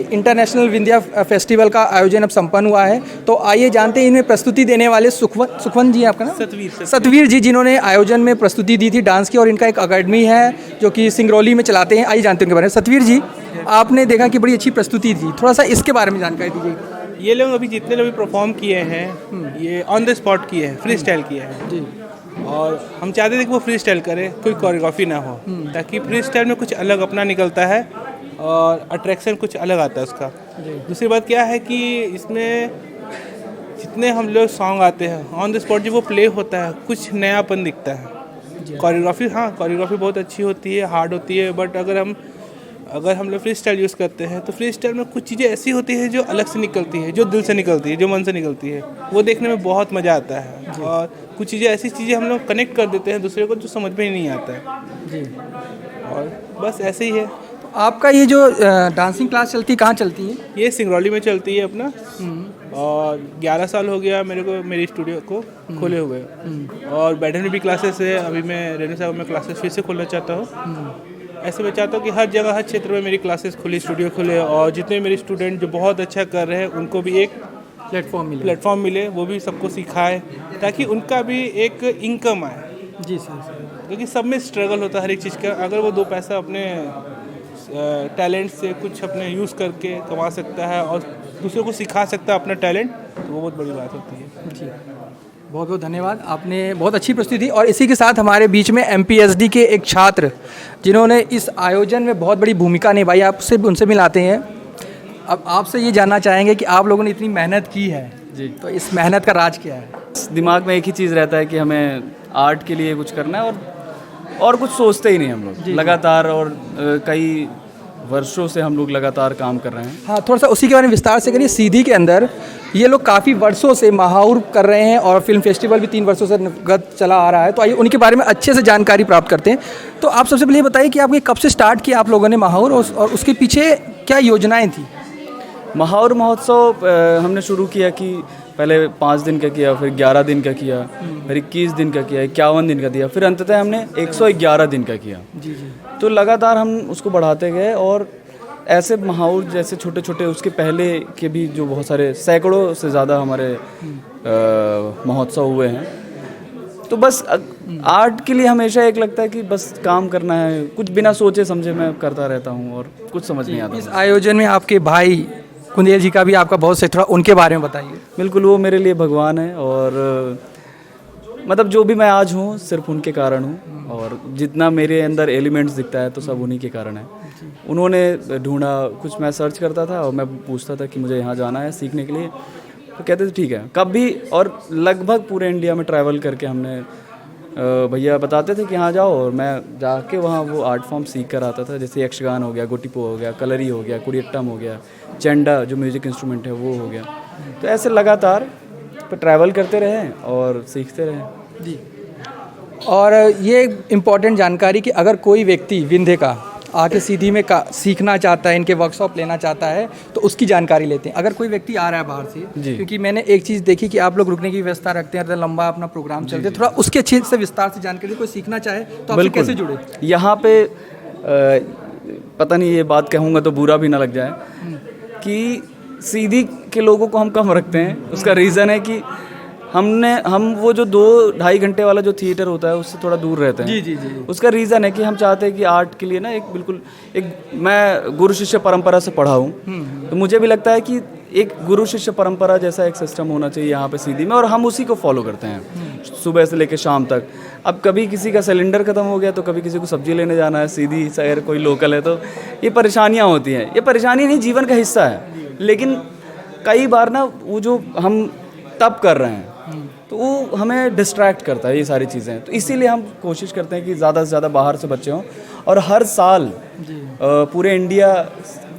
International Vindhya festival का आयोजन अब संपन्न हुआ है, तो आइए जानते हैं इनमें प्रस्तुति देने वाले सुखवंत जी, आपका नाम? सतवीर जी, जिन्होंने आयोजन में प्रस्तुति दी थी डांस की, और इनका एक अकेडमी है जो कि सिंगरौली में चलाते हैं। आइए जानते हैं उनके बारे में। सतवीर जी, आपने देखा कि बड़ी अच्छी प्रस्तुति थी, थोड़ा सा इसके बारे में जानकारी दीजिए। ये लोग अभी जितने लोग परफॉर्म किए हैं ये ऑन द स्पॉट किए हैं, फ्री स्टाइल किए हैं जी। और हम चाहते थे कि वो फ्री स्टाइल करे, कोई कोरियोग्राफी ना हो, ताकि फ्री स्टाइल में कुछ अलग अपना निकलता है और अट्रैक्शन कुछ अलग आता है उसका। दूसरी बात क्या है कि इसमें जितने हम लोग सॉन्ग आते हैं ऑन द स्पॉट, जब वो प्ले होता है कुछ नयापन दिखता है। कोरियोग्राफी, हाँ कोरियोग्राफी बहुत अच्छी होती है, हार्ड होती है, बट अगर हम लोग फ्री स्टाइल यूज़ करते हैं तो फ्री स्टाइल में कुछ चीज़ें ऐसी होती हैं जो अलग से निकलती है, जो दिल से निकलती है, जो मन से निकलती है, वो देखने में बहुत मज़ा आता है। और कुछ चीज़ें ऐसी चीज़ें हम लोग कनेक्ट कर देते हैं दूसरे को, जो समझ में ही नहीं आता है जी। और बस ऐसे ही है। तो आपका ये जो डांसिंग क्लास चलती है, कहाँ चलती है? ये सिंगरौली में चलती है अपना, और 11 साल हो गया मेरे को मेरी स्टूडियो को खोले हुए, और बैठने में भी क्लासेस है। अभी मैं रेणु साहब में क्लासेस फिर से खोलना चाहता हूँ। ऐसे मैं चाहता हूँ कि हर जगह, हर क्षेत्र में मेरी क्लासेस खुली, स्टूडियो खुले, और जितने मेरे स्टूडेंट जो बहुत अच्छा कर रहे हैं उनको भी एक प्लेटफॉर्म मिले, वो भी सबको सिखाए, ताकि उनका भी एक इनकम आए। जी सर। क्योंकि सब में स्ट्रगल होता है हर एक चीज़ का। अगर वो 2 पैसा अपने टैलेंट से कुछ अपने यूज़ करके कमा सकता है और दूसरों को सिखा सकता है अपना टैलेंट, तो वो बहुत बड़ी बात होती है। जी, बहुत बहुत धन्यवाद, आपने बहुत अच्छी प्रस्तुति दी। और इसी के साथ हमारे बीच में MPSD के एक छात्र जिन्होंने इस आयोजन में बहुत बड़ी भूमिका निभाई, आपसे उनसे मिलाते हैं। अब आपसे ये जानना चाहेंगे कि आप लोगों ने इतनी मेहनत की है जी, तो इस मेहनत का राज क्या है? दिमाग में एक ही चीज़ रहता है कि हमें आर्ट के लिए कुछ करना है, और कुछ सोचते ही नहीं हम लोग लगातार, और कई वर्षों से हम लोग लगातार काम कर रहे हैं। हाँ, थोड़ा सा उसी के बारे में विस्तार से करिए। सीधी के अंदर ये लोग काफ़ी वर्षों से महाउर कर रहे हैं, और फिल्म फेस्टिवल भी 3 वर्षों से गत चला आ रहा है, तो आइए उनके बारे में अच्छे से जानकारी प्राप्त करते हैं। तो आप सबसे पहले ये बताइए कि आपने कब से स्टार्ट किया आप लोगों ने महाउर, और उसके पीछे क्या योजनाएँ थी? महाउर महोत्सव हमने शुरू किया कि पहले 5 दिन का किया, फिर 11 दिन का किया, फिर 21 दिन का किया, 51 दिन का दिया, फिर अंततः हमने 111 दिन का किया। जी। तो लगातार हम उसको बढ़ाते गए, और ऐसे महाउर जैसे छोटे छोटे उसके पहले के भी जो बहुत सारे सैकड़ों से ज़्यादा हमारे महोत्सव हुए हैं। तो बस आर्ट के लिए हमेशा एक लगता है कि बस काम करना है, कुछ बिना सोचे समझे मैं करता रहता हूँ और कुछ समझ नहीं आता। इस आयोजन में आपके भाई कुंदेल जी का भी आपका बहुत से, थोड़ा उनके बारे में बताइए। बिल्कुल, वो मेरे लिए भगवान है, और मतलब जो भी मैं आज हूँ सिर्फ उनके कारण हूँ, और जितना मेरे अंदर एलिमेंट्स दिखता है तो सब उन्हीं के कारण है। उन्होंने ढूंढा, कुछ मैं सर्च करता था और मैं पूछता था कि मुझे यहाँ जाना है सीखने के लिए, तो कहते थे ठीक है कब भी, और लगभग पूरे इंडिया में ट्रैवल करके हमने भैया बताते थे कि यहाँ जाओ, और मैं जाके वहाँ वो आर्ट फॉर्म सीख कर आता था। जैसे यक्षगान हो गया, गोटीपो हो गया, कलरी हो गया, कुडियट्टम हो गया, चेंडा जो म्यूज़िक इंस्ट्रूमेंट है वो हो गया। तो ऐसे लगातार ट्रैवल करते रहे और सीखते रहे। जी। और ये इम्पॉर्टेंट जानकारी कि अगर कोई व्यक्ति विंध्य का आके सीधी में सीखना चाहता है, इनके वर्कशॉप लेना चाहता है, तो उसकी जानकारी लेते हैं। अगर कोई व्यक्ति आ रहा है बाहर से, क्योंकि मैंने एक चीज़ देखी कि आप लोग रुकने की व्यवस्था रखते हैं, लंबा अपना प्रोग्राम चलते हैं, थोड़ा उसके अच्छे से विस्तार से जानकारी, कोई सीखना चाहे तो आपसे कैसे जुड़े? यहाँ पे पता नहीं ये बात कहूँगा तो बुरा भी ना लग जाए कि सीधी के लोगों को हम कम रखते हैं। उसका रीज़न है कि हम वो जो 2-2.5 घंटे वाला जो थिएटर होता है उससे थोड़ा दूर रहते हैं। जी। उसका रीज़न है कि हम चाहते हैं कि आर्ट के लिए ना मैं गुरु शिष्य परंपरा से पढ़ा हूँ, तो मुझे भी लगता है कि एक गुरु शिष्य परंपरा जैसा एक सिस्टम होना चाहिए यहाँ पे सीधी में, और हम उसी को फॉलो करते हैं सुबह से लेकर शाम तक। अब कभी किसी का सिलेंडर ख़त्म हो गया तो कभी किसी को सब्जी लेने जाना है, सीधी शहर कोई लोकल है, तो ये परेशानियाँ होती हैं। ये परेशानी नहीं, जीवन का हिस्सा है, लेकिन कई बार ना वो जो हम तब कर रहे हैं तो वो हमें डिस्ट्रैक्ट करता है ये सारी चीज़ें। तो इसीलिए हम कोशिश करते हैं कि ज़्यादा से ज़्यादा बाहर से बच्चे हों, और हर साल पूरे इंडिया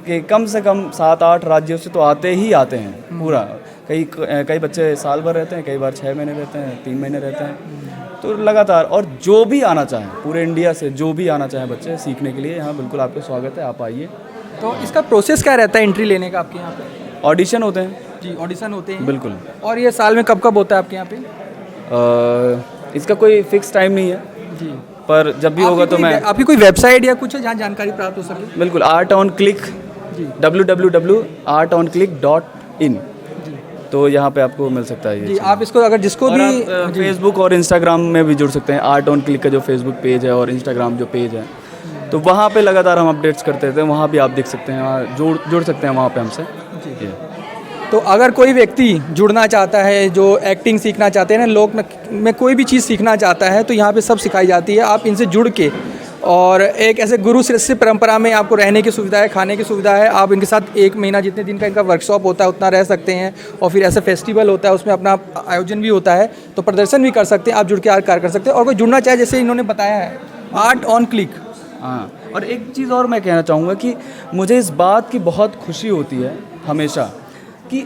के कम से कम 7-8 राज्यों से तो आते हैं पूरा। कई बच्चे साल भर रहते हैं, कई बार 6 महीने रहते हैं, 3 महीने रहते हैं, तो लगातार। और जो भी आना चाहे पूरे इंडिया से, जो भी आना चाहे बच्चे सीखने के लिए, यहाँ बिल्कुल आपका स्वागत है, आप आइए। तो इसका प्रोसेस क्या रहता है एंट्री लेने का आपके यहाँ पे? ऑडिशन होते हैं जी, ऑडिशन होते हैं बिल्कुल। और ये साल में कब होता है आपके यहाँ पे? इसका कोई फिक्स टाइम नहीं है जी, पर जब भी होगा तो मैं। आपकी कोई वेबसाइट या कुछ है जहाँ जानकारी प्राप्त हो सके? बिल्कुल, आर्ट ऑन क्लिक www.artonclick.in, तो यहाँ पे आपको मिल सकता है ये जी चीज़। आप इसको अगर जिसको और भी आप फेसबुक और इंस्टाग्राम में भी जुड़ सकते हैं। आर्ट ऑन क्लिक का जो फेसबुक पेज है और इंस्टाग्राम जो पेज है, तो वहाँ पे लगातार हम अपडेट्स करते रहते हैं, वहाँ भी आप देख सकते हैं, वहाँ जुड़ सकते हैं वहाँ पे हमसे। जी। तो अगर कोई व्यक्ति जुड़ना चाहता है, जो एक्टिंग सीखना चाहते हैं ना, लोग में कोई भी चीज़ सीखना चाहता है, तो यहाँ पे सब सिखाई जाती है। आप इनसे जुड़ के और एक ऐसे गुरु शिष्य परंपरा में आपको रहने की सुविधा है, खाने की सुविधा है। आप इनके साथ 1 महीना जितने दिन का इनका वर्कशॉप होता है उतना रह सकते हैं, और फिर ऐसा फेस्टिवल होता है उसमें अपना आयोजन भी होता है, तो प्रदर्शन भी कर सकते हैं, आप जुड़ के कार्य कर सकते हैं। और कोई जुड़ना चाहे, जैसे इन्होंने बताया है, आर्ट ऑन क्लिक। हाँ, और एक चीज़ और मैं कहना चाहूँगा कि मुझे इस बात की बहुत खुशी होती है हमेशा कि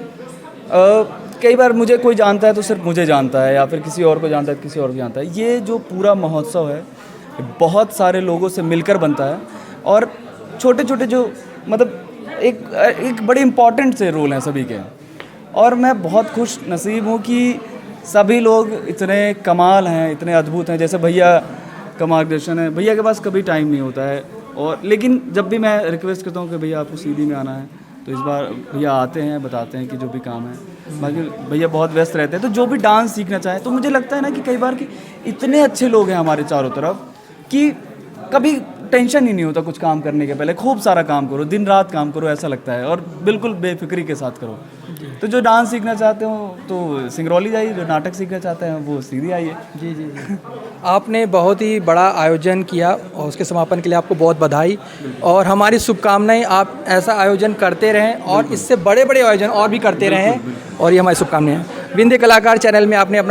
कई बार मुझे कोई जानता है तो सिर्फ मुझे जानता है, या फिर किसी और को जानता है तो किसी और को जानता है। ये जो पूरा महोत्सव है बहुत सारे लोगों से मिलकर बनता है, और छोटे छोटे जो मतलब एक बड़े इम्पॉर्टेंट से रोल हैं सभी के, और मैं बहुत खुश नसीब हूँ कि सभी लोग इतने कमाल हैं, इतने अद्भुत हैं। जैसे भैया का मार्गदर्शन है, भैया के पास कभी टाइम नहीं होता है, और लेकिन जब भी मैं रिक्वेस्ट करता हूँ कि भैया आपको सीधी में आना है, तो इस बार भैया आते हैं, बताते हैं कि जो भी काम है। बाकी भैया बहुत व्यस्त रहते हैं, तो जो भी डांस सीखना चाहे, तो मुझे लगता है ना कि कई बार कि इतने अच्छे लोग हैं हमारे चारों तरफ कि कभी टेंशन ही नहीं होता कुछ काम करने के पहले। खूब सारा काम करो, दिन रात काम करो, ऐसा लगता है, और बिल्कुल बेफिक्री के साथ करो। तो जो डांस सीखना चाहते हो तो सिंगरौली जाइए, जो नाटक सीखना चाहते हैं वो सीधी आइए। जी जी जी। आपने बहुत ही बड़ा आयोजन किया और उसके समापन के लिए आपको बहुत बधाई और हमारी शुभकामनाएं। आप ऐसा आयोजन करते रहें और इससे बड़े बड़े आयोजन और भी करते रहें, और ये हमारी शुभकामनाएं हैं। विंध्य कलाकार चैनल में आपने अपना